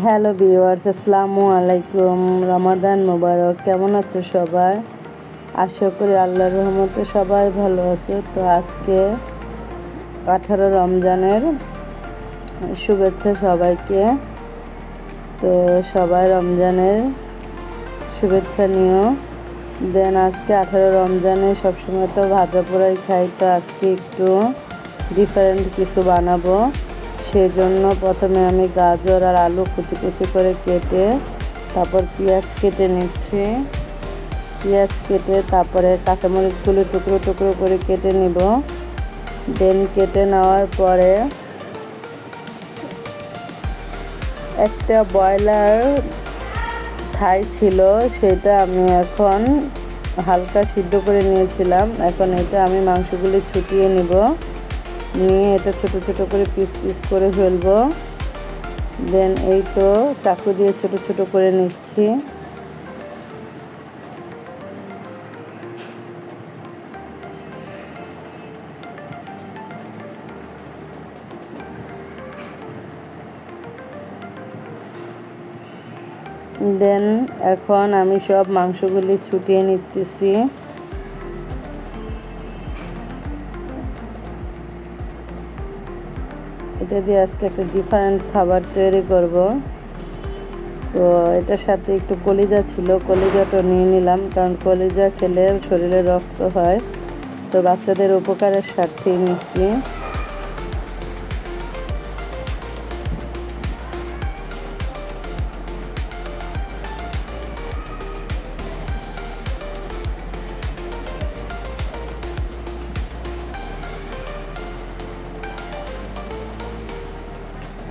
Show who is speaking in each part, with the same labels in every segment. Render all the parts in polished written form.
Speaker 1: Hello viewers, আসসালামু আলাইকুম। রমাদান মোবারক। কেমন আছো সবাই? আশা করি আল্লাহর রহমতে সবাই ভালো আছো। তো আজকে 18 রমজানের শুভেচ্ছা সবাইকে। তো সবাই রমজানের শুভেচ্ছা নিও। আজকে 18 রমজানে সবসময় তো ভাজা পোড়াই খাই, তো আজকে একটু ডিফারেন্ট কিছু বানাবো। সেজন্য প্রথমে আমি গাজর আর আলু কুচি কুচি করে কেটে তারপর পেঁয়াজ কেটে নিচ্ছি। পেঁয়াজ কেটে তারপরে কাঁচামরিচগুলো টুকরো টুকরো করে কেটে নিব। কেটে নেওয়ার পরে একটা ব্রয়লার থাই ছিল, সেটা আমি এখন হালকা সিদ্ধ করে নিয়েছিলাম। এখন এটা আমি মাংসগুলি ছুটিয়ে নিব, নিয়ে এটা ছোট ছোট করে পিস পিস করে ফেলবো। এই তো চাকু দিয়ে ছোট ছোট করে নিচ্ছি। এখন আমি সব মাংসগুলি ছুটিয়ে নিতেছি। এটা দিয়ে আজকে একটা ডিফারেন্ট খাবার তৈরি করব। তো এটার সাথে একটু কলিজা ছিল, কলিজাটা নিয়ে নিলাম, কারণ কলিজা খেলে শরীরে রক্ত হয়। তো বাচ্চাদের উপকারের স্বার্থেই নিচ্ছি।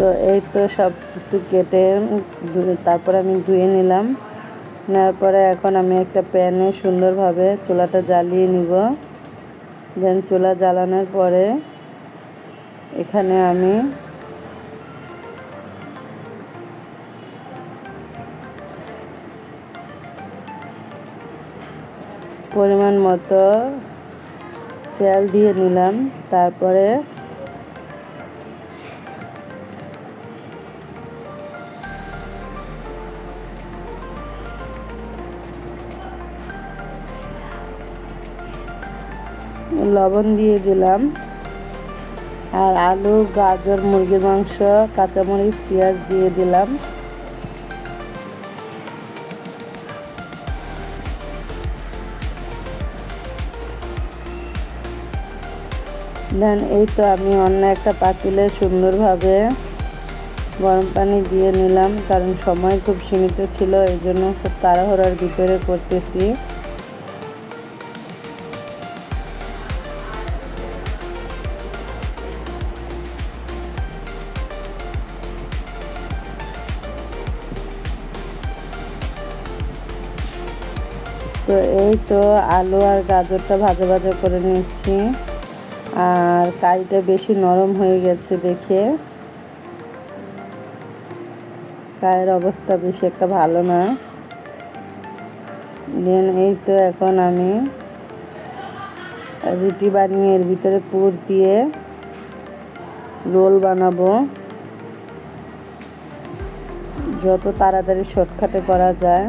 Speaker 1: তো এই তো সব কিছু কেটে তারপর আমি ধুয়ে নিলাম। নেওয়ার পরে এখন আমি একটা প্যানে সুন্দরভাবে চুলাটা জ্বালিয়ে নিব। চুলা জ্বালানোর পরে এখানে আমি পরিমাণ মতো তেল দিয়ে নিলাম। তারপরে লবণ দিয়ে দিলাম, আর আলু, গাজর, মুরগির মাংস, কাঁচামরিচ, পেঁয়াজ দিয়ে দিলাম। এই তো আমি অন্য একটা পাতিলে সুন্দরভাবে গরম পানি দিয়ে নিলাম, কারণ সময় খুব সীমিত ছিল, এই জন্য খুব তাড়াহুড়ার ভিতরে করতেছি। তো এই তো আলু আর গাজরটা ভাজা ভাজা করে নিচ্ছি। আর কারিটা বেশি নরম হয়ে গেছে দেখে কায়ের অবস্থা বেশি একটা ভালো না। এই তো এখন আমি রুটি বানিয়ে এর ভিতরে পুর দিয়ে রোল বানাবো, যত তাড়াতাড়ি শর্টকাটে করা যায়।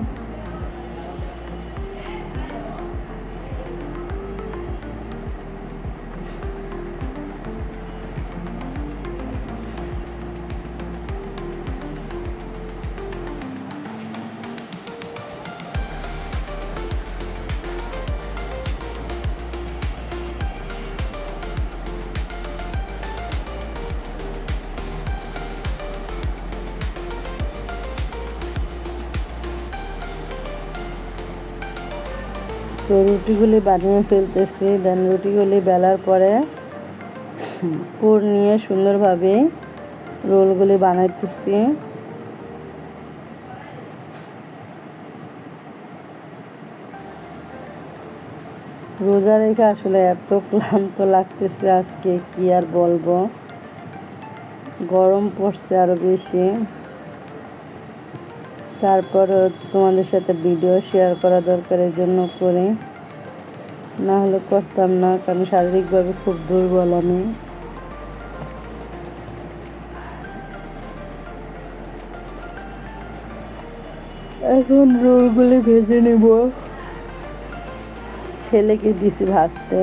Speaker 1: তো রুটিগুলি বানিয়ে ফেলতেছি। রুটিগুলি বেলার পরে পুর নিয়ে সুন্দরভাবে রোলগুলি বানাইতেছি। রোজা রেখে আসলে এত ক্লান্ত লাগতেছে আজকে, কি আর বলবো। গরম পড়ছে আরো বেশি। তারপরও তোমাদের সাথে ভিডিও শেয়ার করা দরকার, এই জন্য করি, না হলে করতাম না, কারণ শারীরিকভাবে খুব দুর্বল আমি। এখন রোলগুলি ভেজে নেব। ছেলেকে দিছি ভাজতে।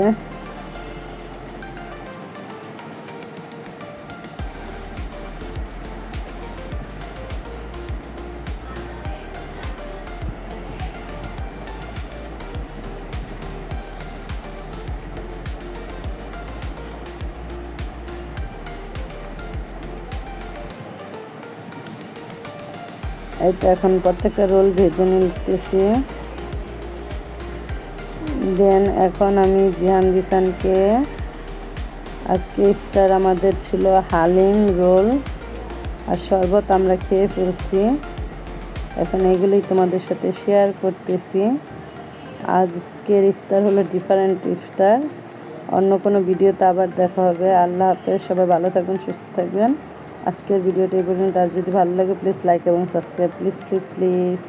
Speaker 1: এটা এখন প্রত্যেকটা রোল ভেজে নিতেছি। দেন এখন আমি জিহান জিসানকে, আজকে ইফতার আমাদের ছিল হালিম, রোল আর শরবত আমরা খেয়ে ফেলছি। এখন এগুলোই তোমাদের সাথে শেয়ার করতেছি। আজকের ইফতার হলো ডিফারেন্ট ইফতার। অন্য কোনো ভিডিওতে আবার দেখা হবে। আল্লাহ হাফেজ, সবাই ভালো থাকবেন, সুস্থ থাকবেন। আজকের ভিডিওটা এই পর্যন্ত। আর যদি ভালো লাগে প্লিজ লাইক এবং সাবস্ক্রাইব, প্লিজ প্লিজ প্লিজ।